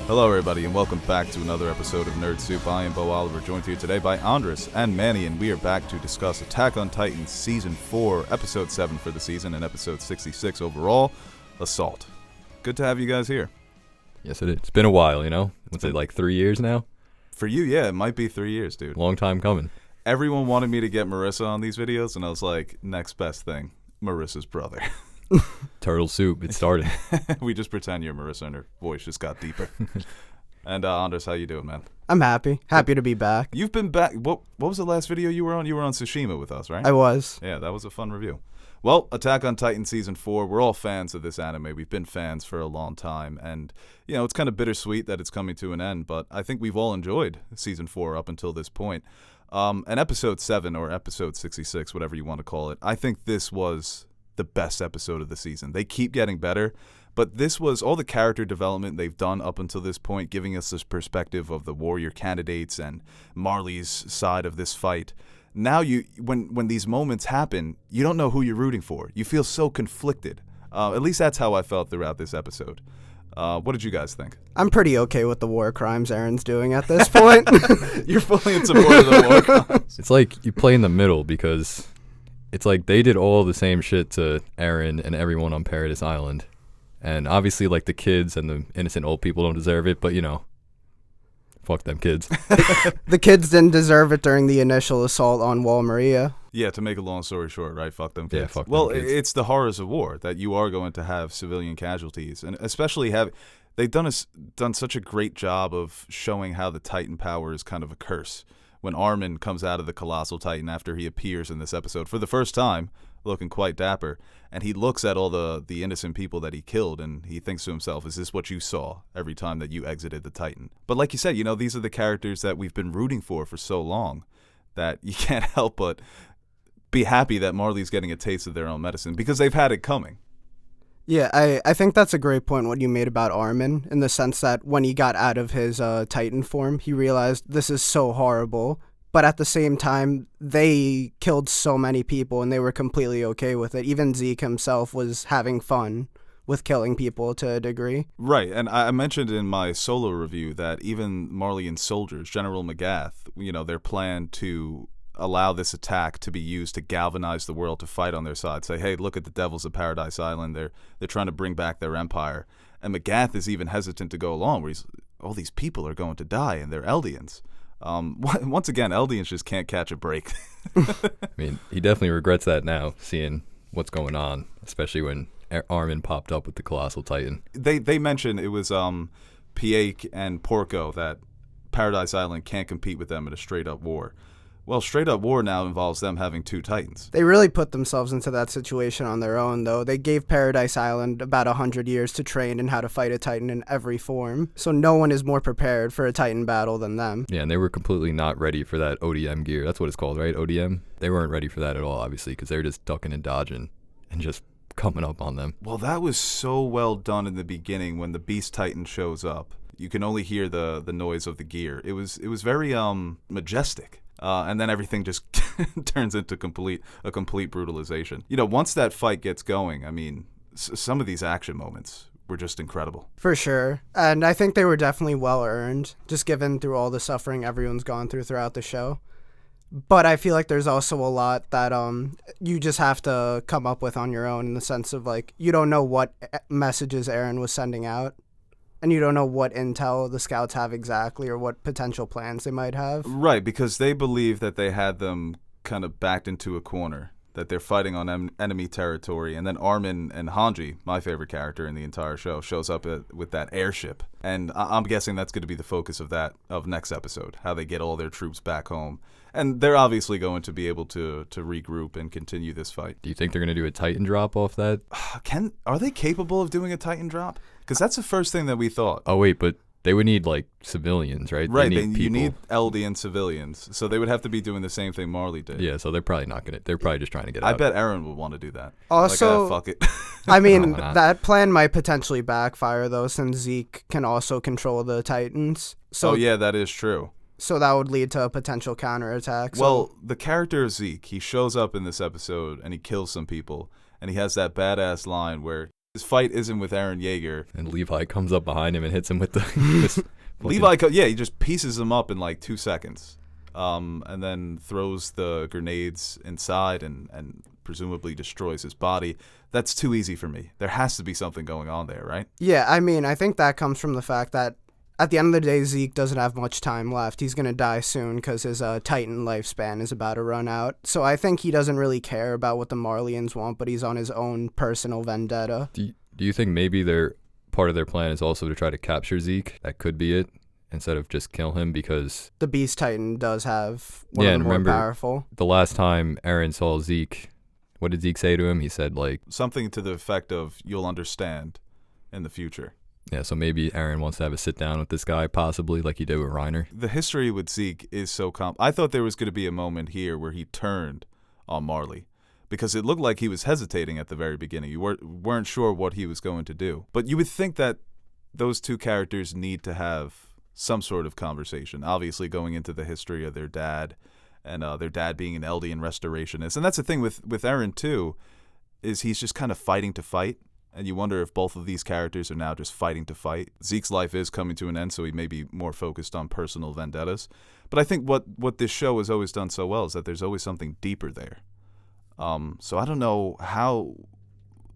Hello, everybody, and welcome back to another episode of Nerd Soup. I am Beau Oliver, joined here today by Andres and Manny, and we are back to discuss Attack on Titan Season 4, Episode 7 for the season, and Episode 66 overall, Assault. Good to have you guys here. Yes, it is. It's been a while, you know? What's it, like 3 years now? For you, yeah, it might be 3 years, dude. Long time coming. Everyone wanted me to get Marissa on these videos, and I was like, next best thing, Marissa's brother. Turtle soup, it started. We just pretend you're Marissa, and her voice just got deeper. And Andres, how you doing, man? I'm happy to be back. You've been back. What was the last video you were on? You were on Tsushima with us, right? I was. Yeah, that was a fun review. Well, Attack on Titan Season 4, we're all fans of this anime. We've been fans for a long time, and, you know, it's kind of bittersweet that it's coming to an end, but I think we've all enjoyed Season 4 up until this point. And Episode 7, or Episode 66, whatever you want to call it, I think this was the best episode of the season. They keep getting better, but this was all the character development they've done up until this point, giving us this perspective of the warrior candidates and Marley's side of this fight. Now, when these moments happen, you don't know who you're rooting for. You feel so conflicted. At least that's how I felt throughout this episode. What did you guys think? I'm pretty okay with the war crimes Aaron's doing at this point. You're fully in support of the war crimes. It's like you play in the middle because it's like they did all the same shit to Eren and everyone on Paradise Island. And obviously, like, the kids and the innocent old people don't deserve it, but, you know, fuck them kids. The kids didn't deserve it during the initial assault on Wall Maria. Yeah, to make a long story short, right? Fuck them kids. Yeah, fuck them kids. Well, it's the horrors of war that you are going to have civilian casualties, and especially they've done such a great job of showing how the Titan power is kind of a curse. When Armin comes out of the Colossal Titan after he appears in this episode for the first time, looking quite dapper, and he looks at all the innocent people that he killed, and he thinks to himself, is this what you saw every time that you exited the Titan? But like you said, you know, these are the characters that we've been rooting for so long that you can't help but be happy that Marley's getting a taste of their own medicine, because they've had it coming. Yeah, I think that's a great point what you made about Armin, in the sense that when he got out of his Titan form, he realized this is so horrible. But at the same time, they killed so many people, and they were completely okay with it. Even Zeke himself was having fun with killing people to a degree. Right, and I mentioned in my solo review that even Marley and Soldiers, General Magath, you know, their plan to allow this attack to be used to galvanize the world to fight on their side. Say, hey, look at the devils of Paradise Island. They're trying to bring back their empire. And Magath is even hesitant to go along, where all these people are going to die, and they're Eldians. Once again, Eldians just can't catch a break. I mean, he definitely regrets that now, seeing what's going on, especially when Armin popped up with the Colossal Titan. They mentioned it was Piake and Porco that Paradise Island can't compete with them in a straight-up war. Well, straight-up war now involves them having two Titans. They really put themselves into that situation on their own, though. They gave Paradise Island about 100 years to train in how to fight a Titan in every form, so no one is more prepared for a Titan battle than them. Yeah, and they were completely not ready for that ODM gear. That's what it's called, right? ODM? They weren't ready for that at all, obviously, because they were just ducking and dodging and just coming up on them. Well, that was so well done in the beginning when the Beast Titan shows up. You can only hear the noise of the gear. It was very majestic. And then everything just turns into a complete brutalization. You know, once that fight gets going, I mean, some of these action moments were just incredible. For sure. And I think they were definitely well-earned, just given through all the suffering everyone's gone throughout the show. But I feel like there's also a lot that you just have to come up with on your own, in the sense of, like, you don't know what messages Eren was sending out. And you don't know what intel the scouts have exactly, or what potential plans they might have. Right, because they believe that they had them kind of backed into a corner, that they're fighting on enemy territory. And then Armin and Hanji, my favorite character in the entire show, shows up with that airship. And I'm guessing that's going to be the focus of next episode, how they get all their troops back home. And they're obviously going to be able to regroup and continue this fight. Do you think they're going to do a Titan drop off that? Are they capable of doing a Titan drop? Because that's the first thing that we thought. Oh, wait, but they would need, like, civilians, right? Right, you need Eldian civilians. So they would have to be doing the same thing Marley did. Yeah, so they're probably not going to. They're probably just trying to get out. I bet Eren would want to do that. Also, like, fuck it. I mean, that plan might potentially backfire, though, since Zeke can also control the Titans. So, oh, yeah, that is true. So that would lead to a potential counterattack. Well, the character of Zeke, he shows up in this episode and he kills some people. And he has that badass line where His fight isn't with Eren Yeager. And Levi comes up behind him and hits him with the. this He just pieces him up in like 2 seconds. And then throws the grenades inside and presumably destroys his body. That's too easy for me. There has to be something going on there, right? Yeah, I mean, I think that comes from the fact that at the end of the day, Zeke doesn't have much time left. He's going to die soon because his Titan lifespan is about to run out. So I think he doesn't really care about what the Marlians want, but he's on his own personal vendetta. Do you think maybe part of their plan is also to try to capture Zeke? That could be it, instead of just kill him, because The Beast Titan does have one of the more powerful. the last time Eren saw Zeke, what did Zeke say to him? He said, like, Something to the effect of, you'll understand in the future. yeah, so maybe Eren wants to have a sit down with this guy, possibly, like he did with Reiner. The history with Zeke is so I thought there was going to be a moment here where he turned on Marley, because it looked like he was hesitating at the very beginning. You weren't sure what he was going to do. But you would think that those two characters need to have some sort of conversation, obviously going into the history of their dad, and their dad being an Eldian restorationist. And that's the thing with Eren, too, is he's just kind of fighting to fight. And you wonder if both of these characters are now just fighting to fight. Zeke's life is coming to an end, so he may be more focused on personal vendettas. But I think what this show has always done so well is that there's always something deeper there. So I don't know how...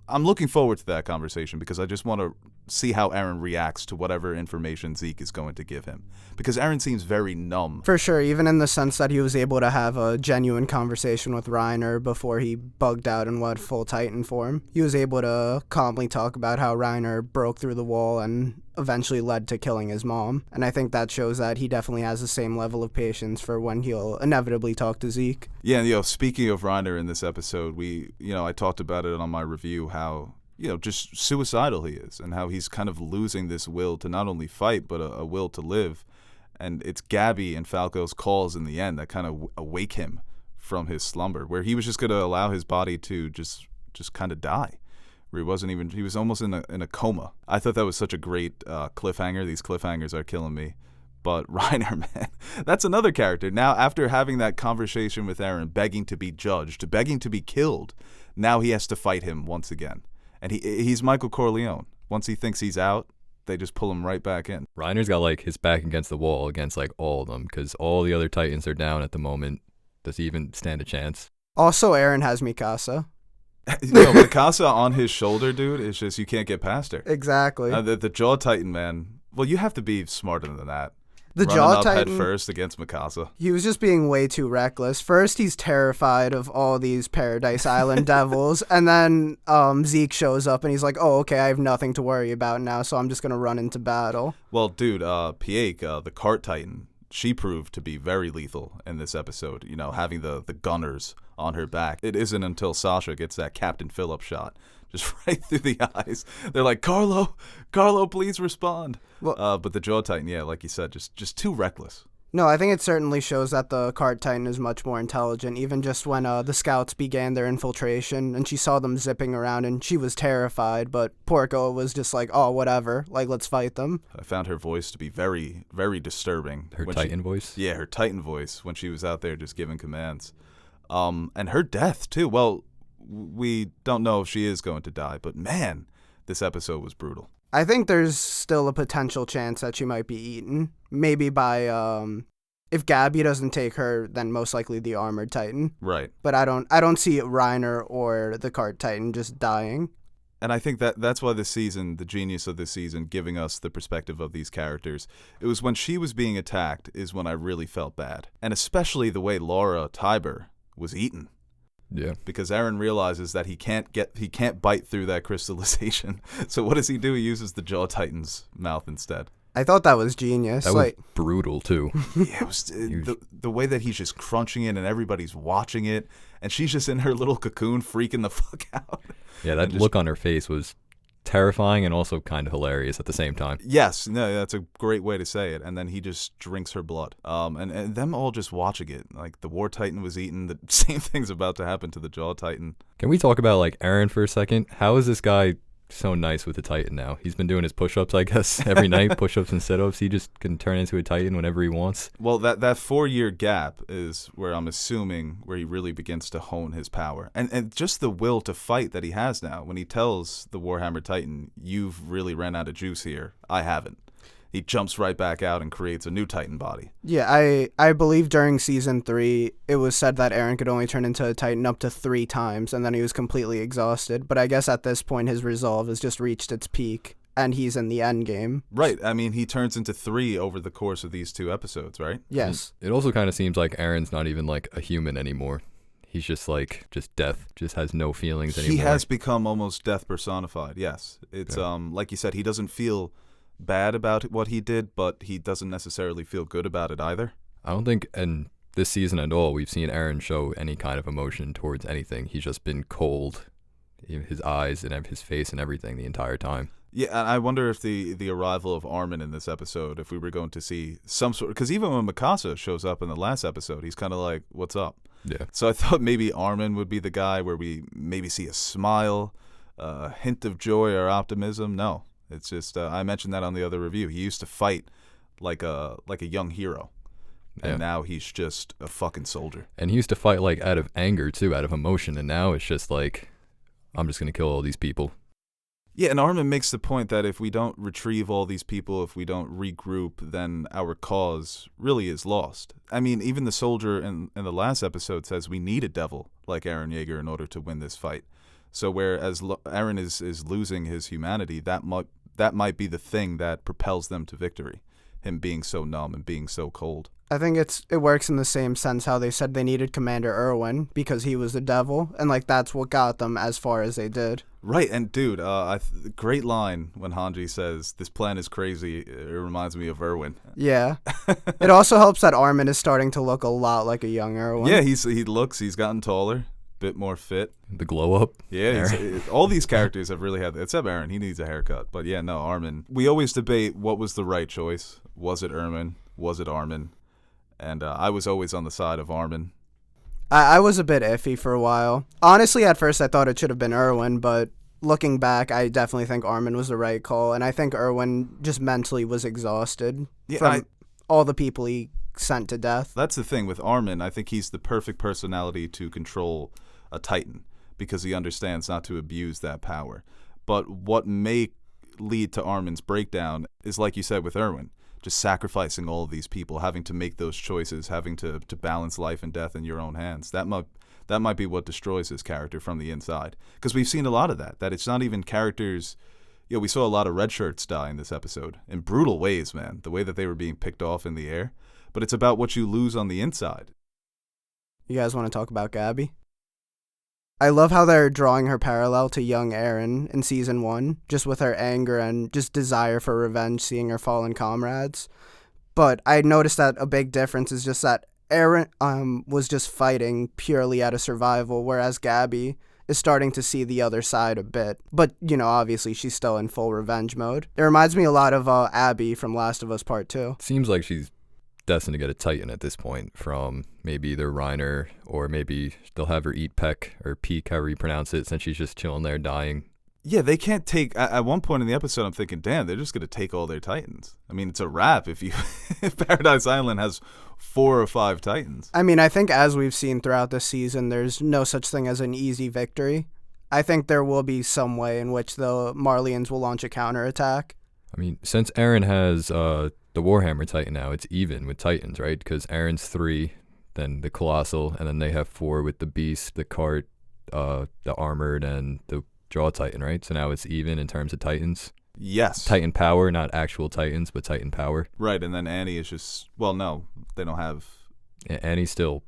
I'm looking forward to that conversation, because I just want to see how Eren reacts to whatever information Zeke is going to give him. Because Eren seems very numb. For sure, even in the sense that he was able to have a genuine conversation with Reiner before he bugged out and went full Titan form. He was able to calmly talk about how Reiner broke through the wall and eventually led to killing his mom. And I think that shows that he definitely has the same level of patience for when he'll inevitably talk to Zeke. Yeah, and, speaking of Reiner in this episode, I talked about it on my review, how, just suicidal he is, and how he's kind of losing this will to not only fight, but a will to live. And it's Gabby and Falco's calls in the end that kind of awake him from his slumber, where he was just going to allow his body to just kind of die. Where he was almost in a coma. I thought that was such a great cliffhanger. These cliffhangers are killing me. But Reiner, man, that's another character. Now, after having that conversation with Eren, begging to be judged, begging to be killed, now he has to fight him once again. And he's Michael Corleone. Once he thinks he's out, they just pull him right back in. Reiner's got, like, his back against the wall against, like, all of them, because all the other Titans are down at the moment. Does he even stand a chance? Also, Eren has Mikasa. Mikasa on his shoulder, dude, it's just, you can't get past her. Exactly. The Jaw Titan, man. Well, you have to be smarter than that. The Running Jaw up Titan, head first against Mikasa. He was just being way too reckless. First, he's terrified of all these Paradise Island devils, and then Zeke shows up and he's like, "Oh, okay, I have nothing to worry about now, so I'm just gonna run into battle." Well, dude, Piake, the Cart Titan, she proved to be very lethal in this episode. Having the gunners on her back. It isn't until Sasha gets that Captain Phillips shot, just right through the eyes. They're like, Carlo, please respond. Well, but the Jaw Titan, yeah, like you said, just too reckless. No, I think it certainly shows that the Cart Titan is much more intelligent. Even just when the scouts began their infiltration and she saw them zipping around and she was terrified, but Porco was just like, "Oh, whatever, like, let's fight them." I found her voice to be very, very disturbing. Her Titan voice? Yeah, her Titan voice when she was out there just giving commands. And her death, too. Well, we don't know if she is going to die, but man, this episode was brutal. I think there's still a potential chance that she might be eaten. Maybe by, if Gabby doesn't take her, then most likely the Armored Titan. Right. But I don't see Reiner or the Cart Titan just dying. And I think that's why this season, the genius of this season, giving us the perspective of these characters, it was when she was being attacked is when I really felt bad. And especially the way Laura Tiber was eaten. Yeah. Because Eren realizes that he can't bite through that crystallization. So what does he do? He uses the Jaw Titan's mouth instead. I thought that was genius. That was brutal, too. Yeah, it was the way that he's just crunching it and everybody's watching it, and she's just in her little cocoon freaking the fuck out. Yeah, that look on her face was terrifying and also kind of hilarious at the same time. Yes, no, that's a great way to say it. And then he just drinks her blood. And them all just watching it. Like, the War Titan was eaten. The same thing's about to happen to the Jaw Titan. Can we talk about, like, Eren for a second? How is this guy so nice with the Titan now. He's been doing his push-ups, I guess, every night, push-ups and sit-ups. He just can turn into a Titan whenever he wants. Well, that 4-year gap is where I'm assuming where he really begins to hone his power. And just the will to fight that he has now. When he tells the Warhammer Titan, you've really ran out of juice here. I haven't. He jumps right back out and creates a new Titan body. Yeah, I believe during season 3, it was said that Eren could only turn into a Titan up to 3 times, and then he was completely exhausted. But I guess at this point, his resolve has just reached its peak, and he's in the end game. Right. I mean, he turns into 3 over the course of these 2 episodes, right? Yes. And it also kind of seems like Eren's not even like a human anymore. He's just like, just death, just has no feelings anymore. He has become almost death personified, yes. It's, Yeah. like you said, he doesn't feel bad about what he did, but he doesn't necessarily feel good about it either. I don't think in this season at all we've seen Eren show any kind of emotion towards anything. He's just been cold, his eyes and his face and everything the entire time. Yeah, and I wonder if the arrival of Armin in this episode, if we were going to see some sort, because even when Mikasa shows up in the last episode, he's kind of like, what's up? Yeah. So I thought maybe Armin would be the guy where we maybe see a smile, a hint of joy or optimism. No. It's just I mentioned that on the other review. He used to fight like a young hero, and now he's just a fucking soldier. And he used to fight like out of anger too, out of emotion, and now it's just like, I'm just gonna kill all these people. Yeah, and Armin makes the point that if we don't retrieve all these people, if we don't regroup, then our cause really is lost. I mean, even the soldier in the last episode says we need a devil like Eren Yeager in order to win this fight. So whereas Eren is losing his humanity, that might be the thing that propels them to victory, him being so numb and being so cold. I think it works in the same sense how they said they needed Commander Erwin because he was the devil, and like that's what got them as far as they did. Right, and dude, great line when Hanji says, "This plan is crazy." It reminds me of Erwin. Yeah. It also helps that Armin is starting to look a lot like a young Erwin. Yeah, he's gotten taller, bit more fit. The glow up. Yeah, all these characters have really had, except Eren, he needs a haircut. But yeah, no, Armin. We always debate what was the right choice. Was it Ermin? Was it Armin? And I was always on the side of Armin. I was a bit iffy for a while. Honestly, at first I thought it should have been Erwin, but looking back, I definitely think Armin was the right call. And I think Erwin just mentally was exhausted from all the people he sent to death. That's the thing with Armin. I think he's the perfect personality to control a Titan, because he understands not to abuse that power. But what may lead to Armin's breakdown is, like you said with Erwin, just sacrificing all of these people, having to make those choices, having to balance life and death in your own hands. That might be what destroys his character from the inside. Because we've seen a lot of that it's not even characters. You know, we saw a lot of red shirts die in this episode in brutal ways, man, the way that they were being picked off in the air. But it's about what you lose on the inside. You guys want to talk about Gabby? I love how they're drawing her parallel to young Eren in season 1, just with her anger and just desire for revenge, seeing her fallen comrades. But I noticed that a big difference is just that Eren was just fighting purely out of survival, whereas Gabby is starting to see the other side a bit. But, you know, obviously she's still in full revenge mode. It reminds me a lot of Abby from Last of Us Part 2. Seems like she's destined to get a Titan at this point from maybe either Reiner, or maybe they'll have her eat Peck or Peak, however you pronounce it, since she's just chilling there dying. Yeah, they can't take. At one point in the episode, I'm thinking, damn, they're just gonna take all their Titans. I mean, it's a wrap if Paradise Island has 4 or 5 Titans. I mean, I think as we've seen throughout this season, there's no such thing as an easy victory. I think there will be some way in which the Marleyans will launch a counterattack. I mean, since Eren has the Warhammer Titan now, it's even with Titans, right? Because Eren's 3, then the Colossal, and then they have 4 with the Beast, the Cart, the Armored, and the Jaw Titan, right? So now it's even in terms of Titans. Yes. Titan power, not actual Titans, but Titan power. Right, and then Annie is just, well, no, they don't have. Annie's still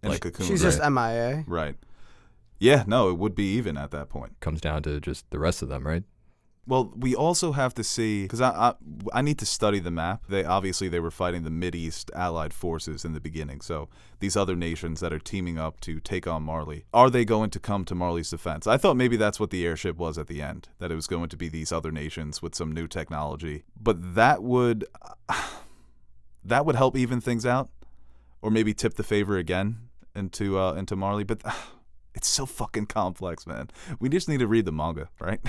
in a cocoon. She's just MIA. Right. Yeah, no, it would be even at that point. Comes down to just the rest of them, right? Well, we also have to see, because I need to study the map. They were fighting the Mideast allied forces in the beginning. So these other nations that are teaming up to take on Marley, are they going to come to Marley's defense? I thought maybe that's what the airship was at the end, that it was going to be these other nations with some new technology. But that would help even things out, or maybe tip the favor again into Marley. But It's so fucking complex, man. We just need to read the manga, right?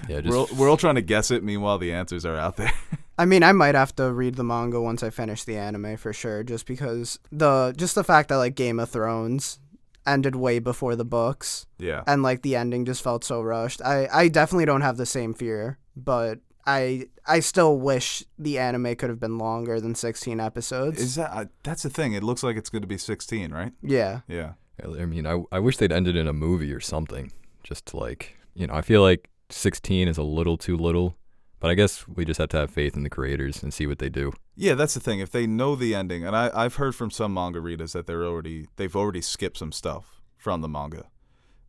Yeah, We're all trying to guess it. Meanwhile, the answers are out there. I mean, I might have to read the manga once I finish the anime for sure, just because the fact that like Game of Thrones ended way before the books, Yeah. and like the ending just felt so rushed. I definitely don't have the same fear, but I still wish the anime could have been longer than 16 episodes. Is that that's the thing? It looks like it's going to be 16, right? Yeah. Yeah. I mean, I wish they'd ended in a movie or something. Just to like, I feel like 16 is a little too little, but I guess we just have to have faith in the creators and see what they do. Yeah, that's the thing. If they know the ending, and I've heard from some manga readers that they've already skipped some stuff from the manga,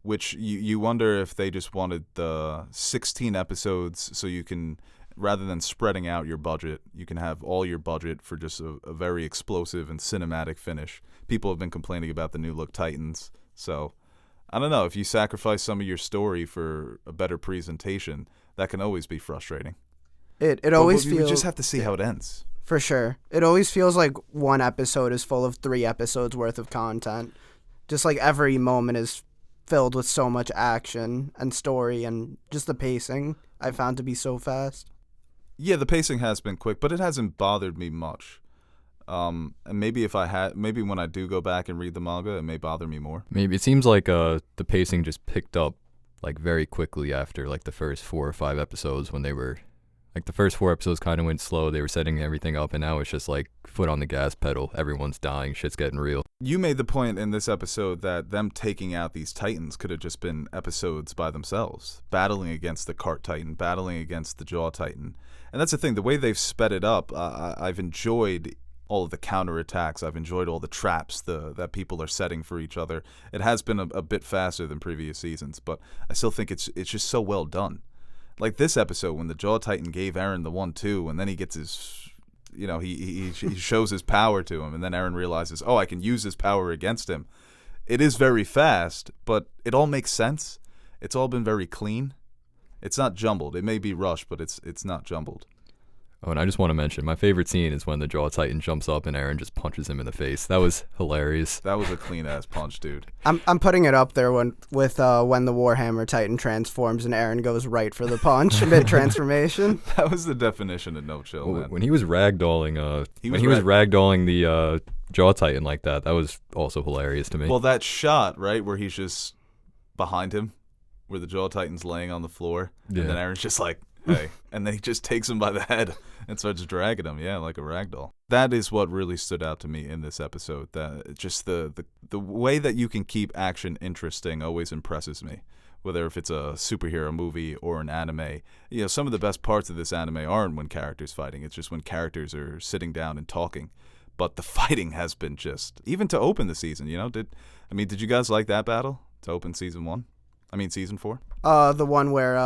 which you wonder if they just wanted the 16 episodes so you can, rather than spreading out your budget, you can have all your budget for just a very explosive and cinematic finish. People have been complaining about the new look Titans, so I don't know. If you sacrifice some of your story for a better presentation, that can always be frustrating. It always We feels just have to see how it ends. for sure. It always feels like one episode is full of 3 episodes worth of content. Just like every moment is filled with so much action and story, and just the pacing I found to be so fast. Yeah, the pacing has been quick, but it hasn't bothered me much. And maybe maybe when I do go back and read the manga, it may bother me more. Maybe it seems like the pacing just picked up like very quickly after like the first 4 or 5 episodes, when they were like the first 4 episodes kind of went slow. They were setting everything up, and now it's just like foot on the gas pedal. Everyone's dying. Shit's getting real. You made the point in this episode that them taking out these Titans could have just been episodes by themselves, battling against the Cart Titan, battling against the Jaw Titan. And that's the thing. The way they've sped it up, I've enjoyed all of the counterattacks. I've enjoyed all the traps that people are setting for each other. It has been a bit faster than previous seasons, but I still think it's just so well done. Like this episode, when the Jaw Titan gave Eren the 1-2, and then he gets his, he shows his power to him, and then Eren realizes, oh, I can use his power against him. It is very fast, but it all makes sense. It's all been very clean. It's not jumbled. It may be rushed, but it's not jumbled. Oh, and I just want to mention, my favorite scene is when the Jaw Titan jumps up and Eren just punches him in the face. That was hilarious. That was a clean ass punch, dude. I'm putting it up there when the Warhammer Titan transforms and Eren goes right for the punch mid transformation. That was the definition of no chill, man. When he was ragdolling, ragdolling the Jaw Titan like that was also hilarious to me. Well, that shot, right, where he's just behind him, where the Jaw Titan's laying on the floor, Yeah. and then Eren's just like, hey, and then he just takes him by the head and starts dragging him, like a ragdoll. That is what really stood out to me in this episode. That just the way that you can keep action interesting always impresses me. Whether if it's a superhero movie or an anime, some of the best parts of this anime aren't when characters fighting. It's just when characters are sitting down and talking. But the fighting has been just, even to open the season. Did you guys like that battle to open season 4? The one where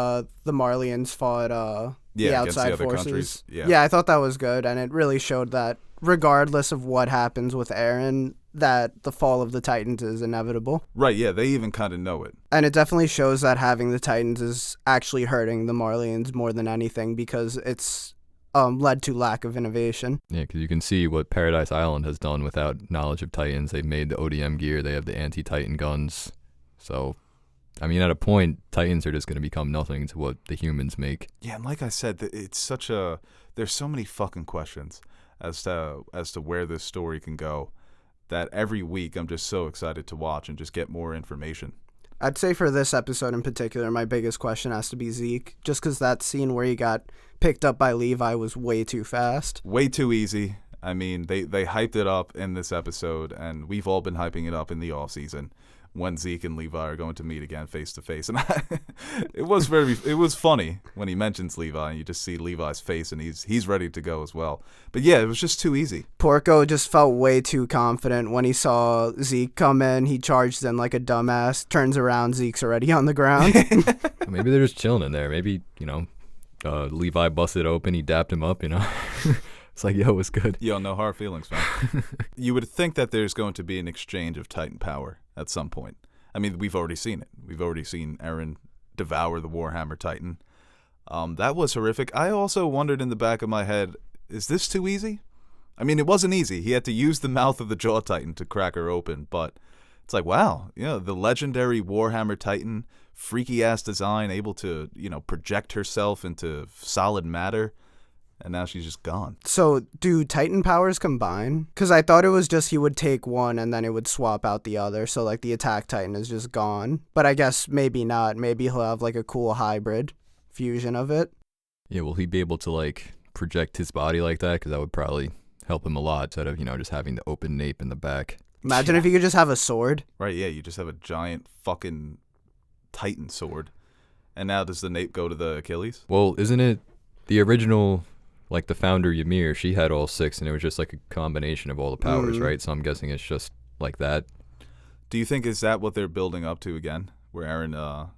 the Marlians fought the outside against the other forces. countries. Yeah, I thought that was good, and it really showed that regardless of what happens with Eren, that the fall of the Titans is inevitable. Right, yeah, they even kind of know it. And it definitely shows that having the Titans is actually hurting the Marlians more than anything, because it's led to lack of innovation. Yeah, because you can see what Paradise Island has done without knowledge of Titans. They've made the ODM gear. They have the anti-Titan guns. So, at a point, Titans are just going to become nothing to what the humans make. Yeah, and like I said, there's so many fucking questions as to where this story can go, that every week I'm just so excited to watch and just get more information. I'd say for this episode in particular, my biggest question has to be Zeke, just because that scene where he got picked up by Levi was way too fast. Way too easy. They hyped it up in this episode, and we've all been hyping it up in the offseason, when Zeke and Levi are going to meet again face to face. And it was funny when he mentions Levi, and you just see Levi's face, and he's ready to go as well. But yeah, it was just too easy. Porco just felt way too confident when he saw Zeke come in. He charged in like a dumbass, turns around, Zeke's already on the ground. Maybe they're just chilling in there. Maybe, Levi busted open, he dapped him up, It's like, yo, it's good. Yo, no hard feelings, man. You would think that there's going to be an exchange of Titan power at some point. We've already seen it. We've already seen Eren devour the Warhammer Titan. That was horrific. I also wondered in the back of my head, is this too easy? It wasn't easy. He had to use the mouth of the Jaw Titan to crack her open, but It's like, wow, the legendary Warhammer Titan, freaky ass design, able to, project herself into solid matter, and now she's just gone. So do Titan powers combine? Because I thought it was just he would take one and then it would swap out the other. So like the attack Titan is just gone. But I guess maybe not. Maybe he'll have like a cool hybrid fusion of it. Yeah, will he be able to like project his body like that? Because that would probably help him a lot instead of, just having the open nape in the back. Imagine if you could just have a sword. Right, yeah, you just have a giant fucking Titan sword. And now does the nape go to the Achilles? Well, isn't it the original, like the founder Ymir, she had all 6 and it was just like a combination of all the powers, right? So I'm guessing it's just like that. Do you think is that what they're building up to again? Where Eren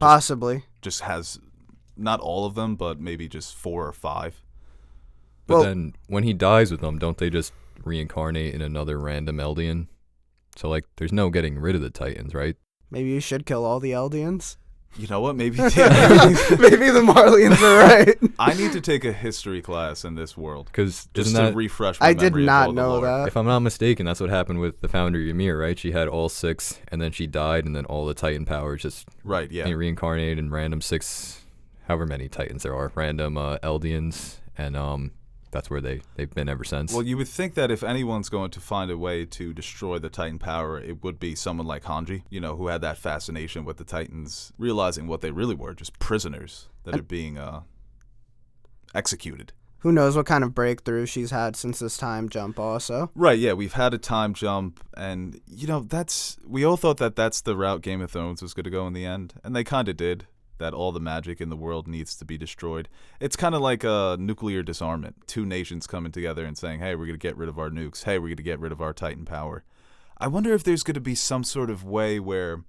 Possibly. just has not all of them, but maybe just 4 or 5? But then when he dies with them, don't they just reincarnate in another random Eldian? So like there's no getting rid of the Titans, right? Maybe you should kill all the Eldians. You know what? Maybe Maybe the Marlians are right. I need to take a history class in this world. Because Just to refresh my I did memory of not all the know lore. that. if I'm not mistaken, that's what happened with the founder Ymir, right? She had all 6 and then she died and then all the Titan powers just Right, yeah. reincarnated in random 6, however many Titans there are, random Eldians, and that's where they've been ever since. Well, you would think that if anyone's going to find a way to destroy the Titan power, it would be someone like Hanji, who had that fascination with the Titans, realizing what they really were, just prisoners that are being executed. Who knows what kind of breakthrough she's had since this time jump also. Right, yeah, we've had a time jump, and, we all thought that that's the route Game of Thrones was going to go in the end, and they kind of did. That all the magic in the world needs to be destroyed. It's kind of like a nuclear disarmament. 2 nations coming together and saying, hey, we're going to get rid of our nukes. Hey, we're going to get rid of our Titan power. I wonder if there's going to be some sort of way where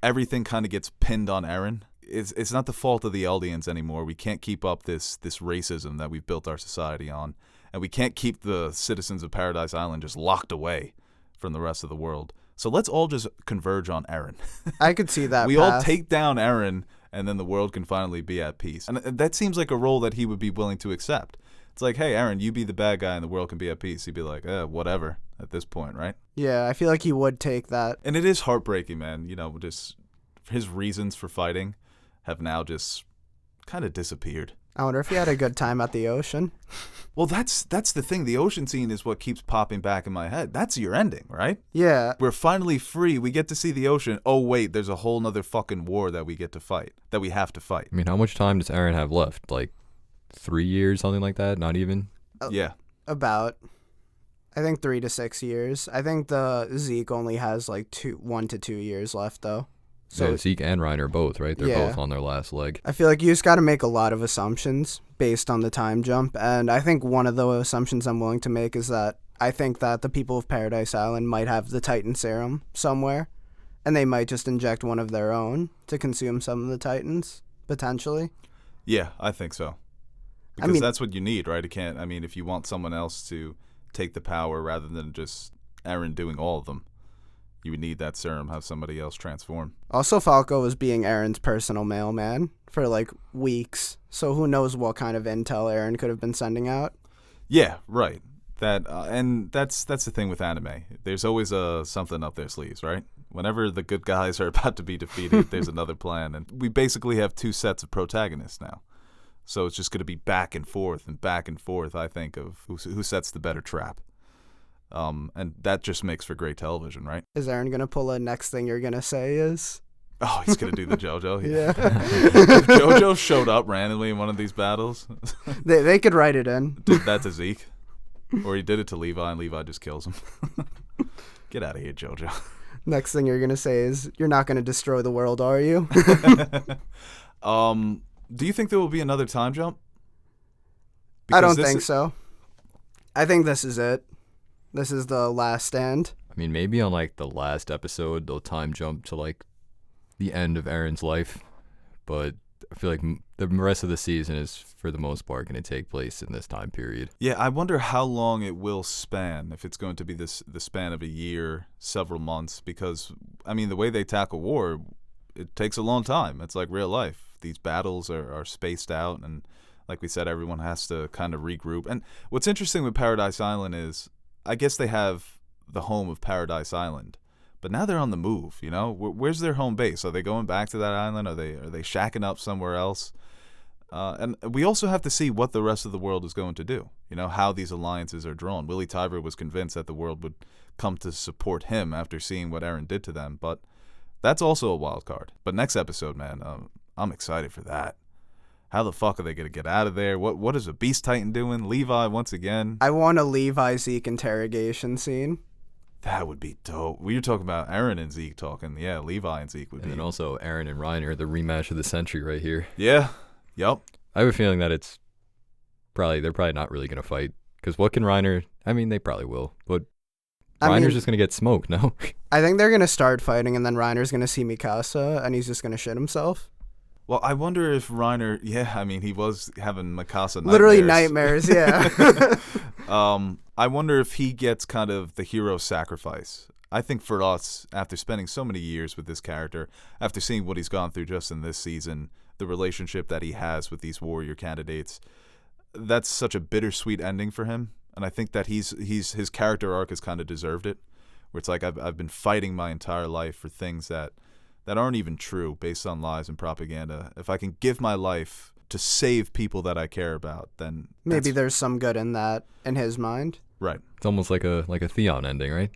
everything kind of gets pinned on Eren. It's not the fault of the Eldians anymore. We can't keep up this racism that we've built our society on. And we can't keep the citizens of Paradise Island just locked away from the rest of the world. So let's all just converge on Eren. I could see that We path. all take down Eren, and then the world can finally be at peace. And that seems like a role that he would be willing to accept. It's like, hey, Eren, you be the bad guy and the world can be at peace. He'd be like, whatever at this point, right? Yeah, I feel like he would take that. And it is heartbreaking, man. Just his reasons for fighting have now just kind of disappeared. I wonder if he had a good time at the ocean. Well, that's the thing. The ocean scene is what keeps popping back in my head. That's your ending, right? Yeah. We're finally free. We get to see the ocean. Oh, wait, there's a whole nother fucking war that we get to fight, that we have to fight. I mean, how much time does Eren have left? Like 3 years, something like that? Not even? Yeah. About, I think 3 to 6 years. I think the Zeke only has like 1 to 2 years left though. So Zeke and Reiner both, right? They're Yeah. both on their last leg. I feel like you just got to make a lot of assumptions based on the time jump. And I think one of the assumptions I'm willing to make is that I think that the people of Paradise Island might have the Titan serum somewhere. And they might just inject one of their own to consume some of the Titans, potentially. Yeah, I think so. Because mean- that's what you need, right? If you want someone else to take the power rather than just Eren doing all of them, you would need that serum, have somebody else transform. Also, Falco was being Eren's personal mailman for like weeks. So who knows what kind of intel Eren could have been sending out. Yeah, right. And that's the thing with anime. There's always something up their sleeves, right? Whenever the good guys are about to be defeated, there's another plan. And we basically have 2 sets of protagonists now. So it's just going to be back and forth, I think, of who sets the better trap. And that just makes for great television, right? Is Eren going to pull a next thing you're going to say is? Oh, he's going to do the JoJo? Yeah. If JoJo showed up randomly in one of these battles, They could write it in. did that to Zeke, or he did it to Levi, and Levi just kills him. Get out of here, JoJo. Next thing you're going to say is, you're not going to destroy the world, are you? Do you think there will be another time jump? I Because don't think so. I think this is it. This is the last stand. I mean, maybe on like the last episode, they'll time jump to like the end of Eren's life. But I feel like the rest of the season is, for the most part, going to take place in this time period. Yeah, I wonder how long it will span, if it's going to be the span of a year, several months, because, the way they tackle war, it takes a long time. It's like real life. These battles are spaced out, and like we said, everyone has to kind of regroup. And what's interesting with Paradise Island is, I guess they have the home of Paradise Island, But now they're on the move, you know? Where's their home base? Are they going back to that island? Are they shacking up somewhere else? And we also have to see what the rest of the world is going to do, you know, how these alliances are drawn. Willie Tyber was convinced that the world would come to support him after seeing what Eren did to them, but that's also a wild card. But next episode, man, I'm excited for that. How the fuck are they going to get out of there? What is a Beast Titan doing? Levi once again? I want a Levi Zeke interrogation scene. That would be dope. We were talking about Eren and Zeke talking. Yeah, Levi and Zeke would be. And then also Eren and Reiner, the rematch of the century right here. Yeah. Yep. I have a feeling that they're probably not really going to fight. Because what can Reiner... I mean, they probably will. But Reiner's just going to get smoked, no? I think they're going to start fighting, and then Reiner's going to see Mikasa, and he's just going to shit himself. Well, I wonder if Reiner... Yeah, I mean, he was having Mikasa nightmares. Literally nightmares, yeah. I wonder if he gets kind of the hero sacrifice. I think for us, after spending so many years with this character, after seeing what he's gone through just in this season, the relationship that he has with these warrior candidates, that's such a bittersweet ending for him. And I think that his character arc has kind of deserved it, where it's like I've been fighting my entire life for things that aren't even true, based on lies and propaganda. If I can give my life to save people that I care about, then maybe there's some good in that in his mind. Right. It's almost like a Theon ending, right?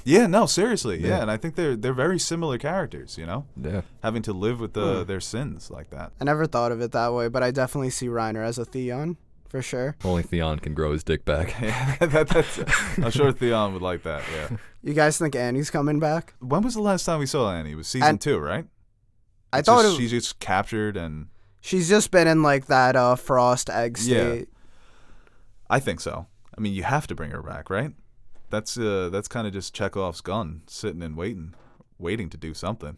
Yeah, no, seriously. Yeah, and I think they're very similar characters, you know? Yeah. Having to live with their sins like that. I never thought of it that way, but I definitely see Reiner as a Theon, for sure. Only Theon can grow his dick back. I'm sure Theon would like that, yeah. You guys think Annie's coming back? When was the last time we saw Annie? It was season 2, right? She's just captured and... She's just been in like that frost egg state. Yeah. I think so. I mean, you have to bring her back, right? That's kind of just Chekhov's gun, sitting and waiting to do something.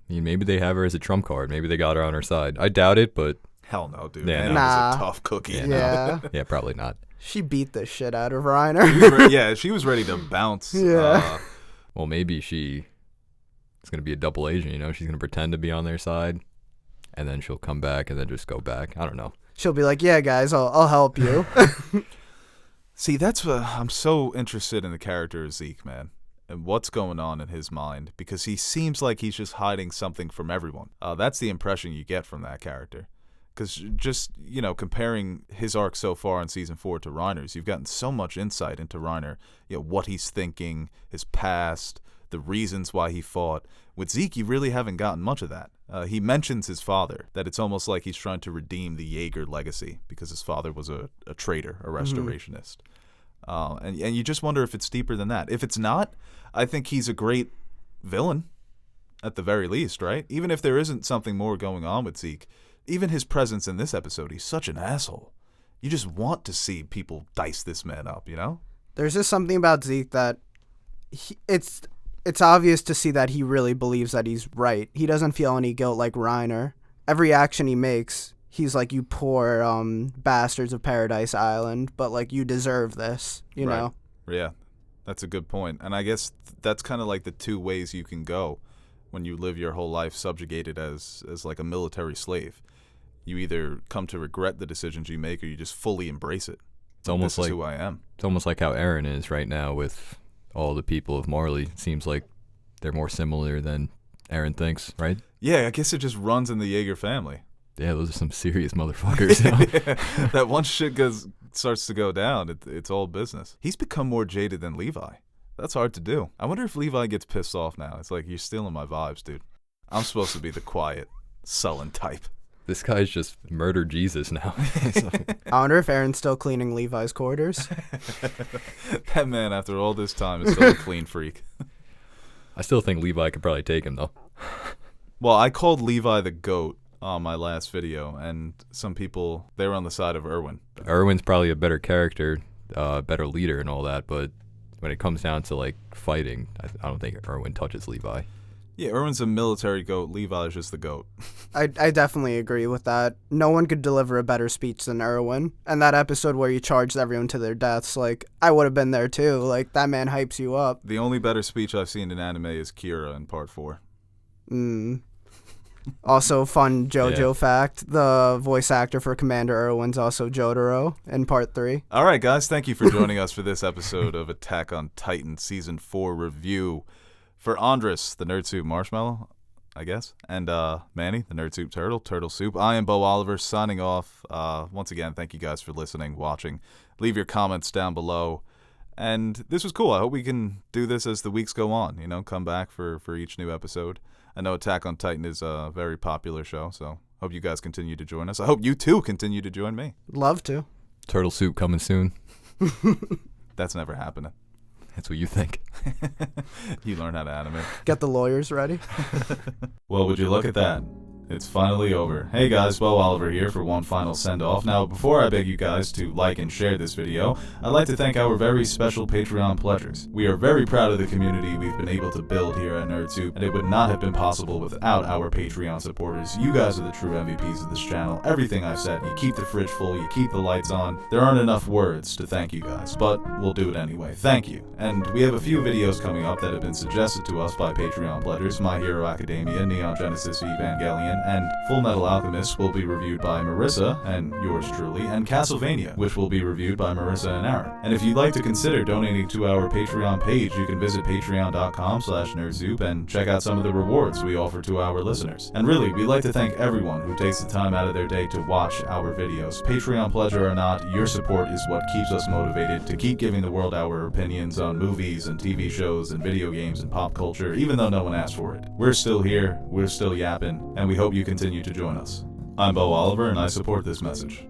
I mean, maybe they have her as a trump card. Maybe they got her on her side. I doubt it, but... Hell no, dude. Yeah, Annie was a tough cookie. Yeah. Yeah, probably not. She beat the shit out of Reiner. She was ready to bounce. Yeah. Well, maybe she is going to be a double agent, you know? She's going to pretend to be on their side, and then she'll come back and then just go back. I don't know. She'll be like, yeah, guys, I'll help you. See, that's what I'm so interested in, the character of Zeke, man, and what's going on in his mind, because he seems like he's just hiding something from everyone. That's the impression you get from that character. Because just, you know, comparing his arc so far in Season 4 to Reiner's, you've gotten so much insight into Reiner, you know, what he's thinking, his past, the reasons why he fought. With Zeke, you really haven't gotten much of that. He mentions his father, that it's almost like he's trying to redeem the Jaeger legacy, because his father was a traitor, a restorationist. And you just wonder if it's deeper than that. If it's not, I think he's a great villain, at the very least, right? Even if there isn't something more going on with Zeke, even his presence in this episode, he's such an asshole. You just want to see people dice this man up, you know? There's just something about Zeke that it's obvious to see that he really believes that he's right. He doesn't feel any guilt like Reiner. Every action he makes, he's like, you poor bastards of Paradise Island, but like, you deserve this, you know? Yeah, that's a good point. And I guess that's kind of like the two ways you can go when you live your whole life subjugated as like a military slave. You either come to regret the decisions you make, or you just fully embrace it. It's almost this like is who I am. It's almost like how Eren is right now with all the people of Marley. It seems like they're more similar than Eren thinks, right? Yeah, I guess it just runs in the Jaeger family. Yeah, those are some serious motherfuckers. You know? Yeah, that once shit starts to go down, it's all business. He's become more jaded than Levi. That's hard to do. I wonder if Levi gets pissed off now. It's like, you're stealing my vibes, dude. I'm supposed to be the quiet, sullen type. This guy's just murdered Jesus now. I wonder if Eren's still cleaning Levi's quarters. That man, after all this time, is still a clean freak. I still think Levi could probably take him, though. Well, I called Levi the GOAT on my last video, and some people, they were on the side of Erwin. Erwin's probably a better character, better leader and all that, but when it comes down to, like, fighting, I don't think Erwin touches Levi. Yeah, Erwin's a military GOAT. Levi's just the GOAT. I definitely agree with that. No one could deliver a better speech than Erwin. And that episode where he charged everyone to their deaths, like, I would have been there too. Like, that man hypes you up. The only better speech I've seen in anime is Kira in Part 4. Also, fun JoJo fact, the voice actor for Commander Erwin's also Jotaro in Part 3. All right, guys, thank you for joining us for this episode of Attack on Titan Season 4 review. For Andres, the Nerd Soup Marshmallow, I guess, and Manny, the Nerd Soup Turtle Soup, I am Beau Oliver, signing off. Once again, thank you guys for listening, watching. Leave your comments down below. And this was cool. I hope we can do this as the weeks go on, come back for each new episode. I know Attack on Titan is a very popular show, so hope you guys continue to join us. I hope you too continue to join me. Love to. Turtle Soup coming soon. That's never happening. That's what you think. You learn how to animate. Get the lawyers ready. Well, would you look at that? It's finally over. Hey guys, Beau Oliver here for one final send-off. Now, before I beg you guys to like and share this video, I'd like to thank our very special Patreon pledgers. We are very proud of the community we've been able to build here at NerdSoup, and it would not have been possible without our Patreon supporters. You guys are the true MVPs of this channel. Everything I've said, you keep the fridge full, you keep the lights on. There aren't enough words to thank you guys, but we'll do it anyway. Thank you. And we have a few videos coming up that have been suggested to us by Patreon pledgers. My Hero Academia, Neon Genesis Evangelion, and Full Metal Alchemist will be reviewed by Marissa and yours truly, and Castlevania, which will be reviewed by Marissa and Aaron. And if you'd like to consider donating to our Patreon page, you can visit patreon.com/nerdsoup and check out some of the rewards we offer to our listeners. And really, we'd like to thank everyone who takes the time out of their day to watch our videos. Patreon pledger or not, your support is what keeps us motivated to keep giving the world our opinions on movies and TV shows and video games and pop culture, even though no one asked for it. We're still here, we're still yapping, and we hope you continue to join us. I'm Beau Oliver, and I support this message.